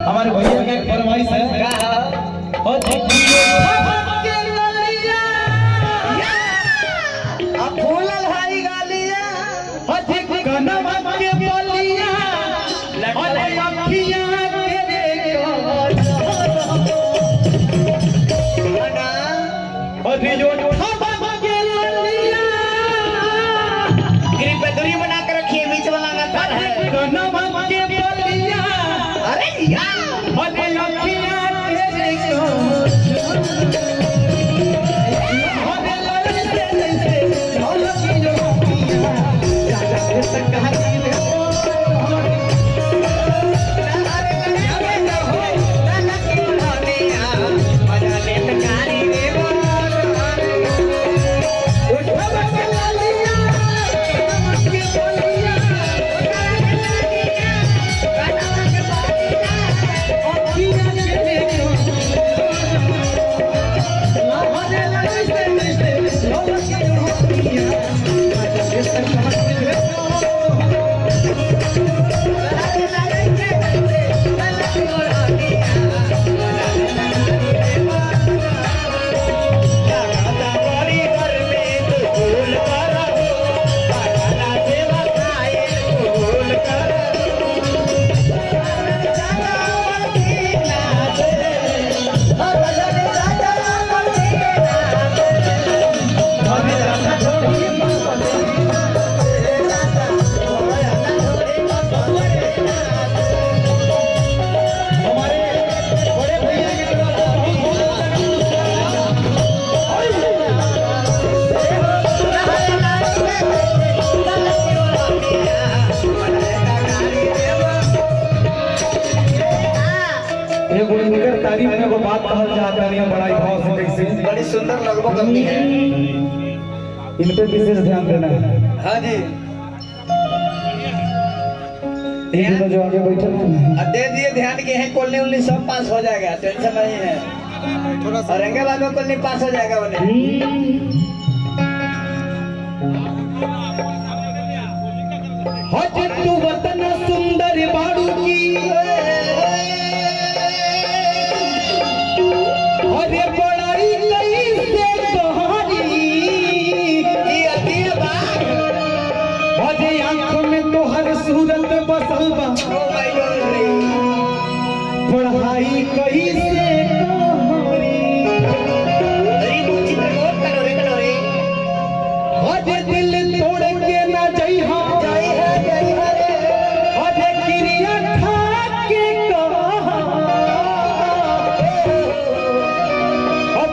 हमारे भैया के फरमाइश है और फूलल हाई गालिया हथिक कनवा के बलिया और अखियां के और जो ठबा के ललिया गिरी पे दूरी बना कर रखिए बीच वाला नंबर है कनवा के बलिया अरे यार और अखियां के तारीफ में वो बात कहल जाता है बड़ा भाव से कैसे बड़ी सुंदर लगभग करनी है इन पे विशेष ध्यान देना है। हाँ जी एक जो आगे बैठे हैं दे दिए ध्यान के हैं कोल्ली उल्ली सब पास हो जाएगा टेंशन नहीं है औरंगाबाद में कोल्ली पास हो जाएगा बोले हज तू वतन सुंदर बाड़ू की अरे बड़ाई कैसे कहानी अरे आंखों में तो हर सूरत बसल बा पढ़ाई कैसे अरे दिल तोड़ के ना जइहा अरे क्रिया खा के कहा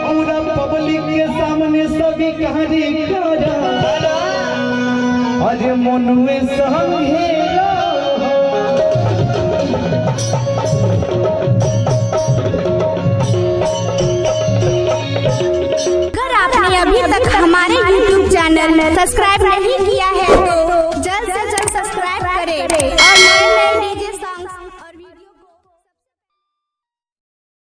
पूरा पब्लिक के सामने सभी कहानी करा अरे मनुए संघेरा अगर आपने अभी तक हमारे YouTube चैनल सब्सक्राइब नहीं किया है तो जल्द से जल्द सब्सक्राइब करें और नए नए